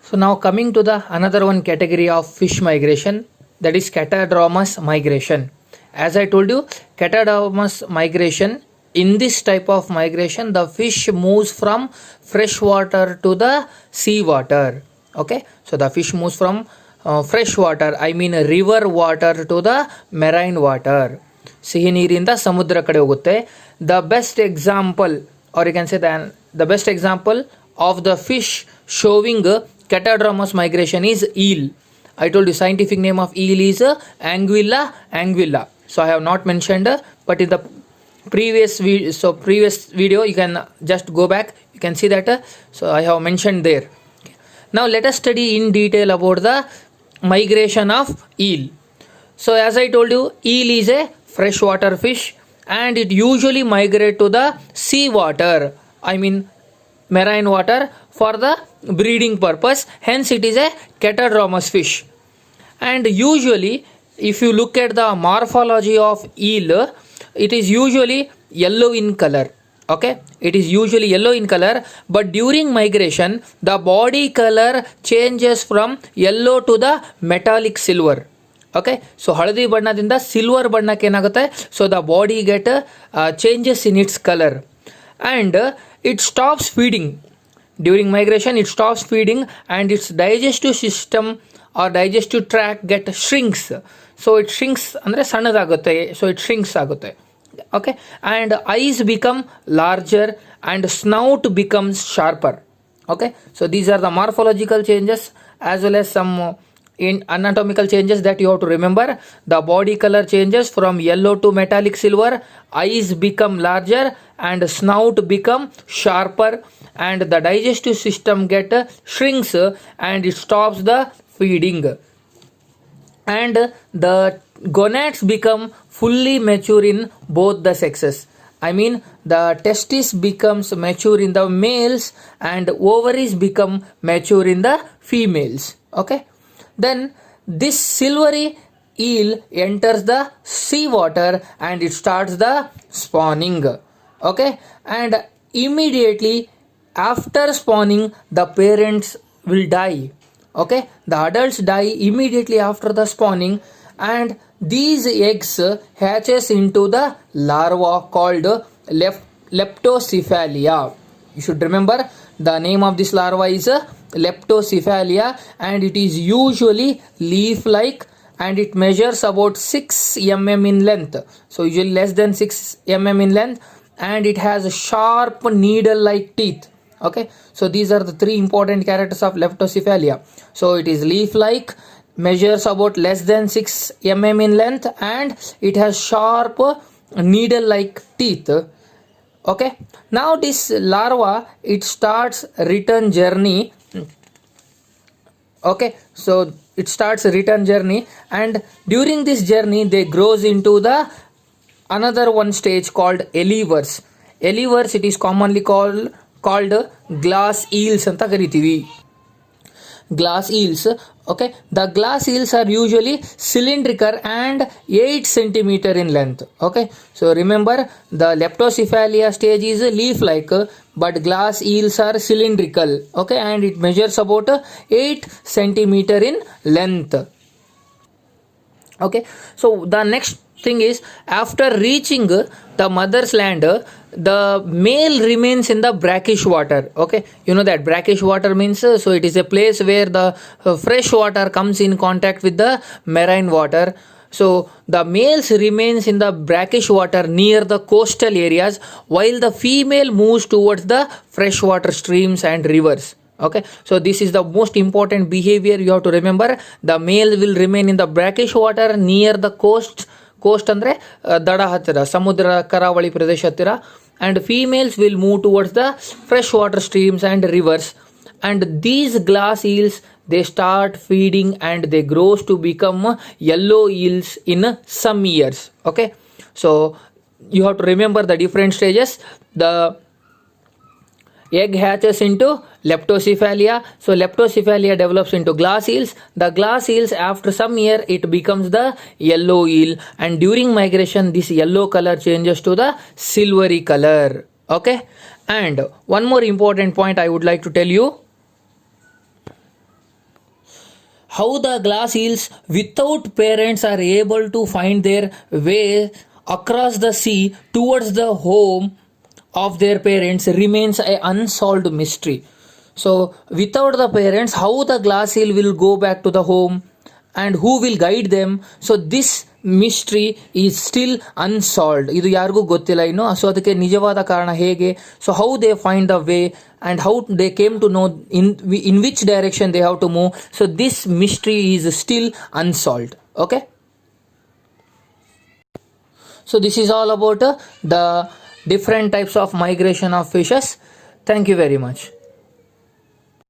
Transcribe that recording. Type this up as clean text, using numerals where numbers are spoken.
So now coming to the another one category of fish migration, that is catadromous migration. As I told you, catadromous migration, in this type of migration the fish moves from fresh water to the sea water. Okay, so the fish moves from fresh water, I mean river water, to the marine water. ಸಿಹಿ ನೀರಿಂದ ಸಮುದ್ರ ಕಡೆ ಹೋಗುತ್ತೆ. The best example, or you can say the best example of the fish showing catadromous migration is eel. I told you scientific name of eel is Anguilla anguilla. So I have not mentioned, but in the previous video you can just go back, you can see that. So I have mentioned there. Now let us study in detail about the migration of eel. So as I told you, eel is a freshwater fish and it usually migrate to the sea water, I mean marine water, for the breeding purpose. Hence it is a catadromous fish. And usually if you look at the morphology of eel, it is usually yellow in color. Okay, it is usually yellow in color, but during migration the body color changes from yellow to the metallic silver. Okay, so haladi ಬಣ್ಣದಿಂದ silver ಬಣ್ಣಕ್ಕೆ ಏನಾಗುತ್ತೆ, so the body get changes in its color and it stops feeding. During migration it stops feeding and its digestive system or digestive tract get shrinks. So it shrinks ಅಂದರೆ ಸಣ್ಣದಾಗುತ್ತೆ, so it shrinks ಆಗುತ್ತೆ. Okay, and eyes become larger and snout becomes sharper. Okay, so these are the morphological changes as well as some in anatomical changes that you have to remember. The body color changes from yellow to metallic silver, eyes become larger and snout become sharper, and the digestive system get shrinks and it stops the feeding, and the gonads become fully mature in both the sexes. I mean the testis becomes mature in the males and ovaries become mature in the females. Okay, then this silvery eel enters the sea water and it starts the spawning. Okay, and immediately after spawning the parents will die. Okay, the adults die immediately after the spawning and these eggs hatches into the larva called leptocephalia. You should remember the name of this larva is leptocephalia and it is usually leaf like and it measures about 6 mm in length. So usually less than 6 mm in length and it has sharp needle like teeth. Okay, so these are the three important characters of leptocephalia. So it is leaf like, measures about less than 6 mm in length and it has sharp needle like teeth. Okay, now this larva, it starts return journey. Okay, so it starts a return journey and during this journey they grows into the another one stage called elivers. Elivers, it is commonly called glass eels anta karitivi. Glass eels. Okay, the glass eels are usually cylindrical and 8 cm in length. Okay, so remember the leptocephalia stage is leaf like, but glass eels are cylindrical. Okay, and it measures about 8 cm in length. Okay, so the next thing is after reaching the mother's land, the male remains in the brackish water. Okay, you know that brackish water means so it is a place where the fresh water comes in contact with the marine water. So the males remains in the brackish water near the coastal areas while the female moves towards the freshwater streams and rivers. Okay, so this is the most important behavior you have to remember. The male will remain in the brackish water near the coast ಅಂದ್ರೆ ದಡ ಹತ್ತಿರ, ಸಮುದ್ರ ಕರಾವಳಿ ಪ್ರದೇಶ ಹತ್ತಿರ, and females will move towards the freshwater streams and rivers. And these glass eels, they start feeding and they grows to become yellow eels in some years. Okay, so you have to remember the different stages. The egg hatches into leptocephalia, so leptocephalia develops into glass eels. The glass eels, after some year, it becomes the yellow eel, and during migration this yellow color changes to the silvery color. Okay, and one more important point I would like to tell you. how the glass eels without parents are able to find their way across the sea towards the home of their parents remains a unsolved mystery. So without the parents, how the glass eel will go back to the home and who will guide them? So this mystery is still unsolved. ಇದು ಯಾರಿಗೂ ಗೊತ್ತಿಲ್ಲ ಇನ್ನು. So ಅದಕ್ಕೆ ನಿಜವಾದ ಕಾರಣ ಹೇಗೆ, so how they find the way and how they came to know in which direction they have to move. So this mystery is still unsolved. Okay, so this is all about the different types of migration of fishes. Thank you very much.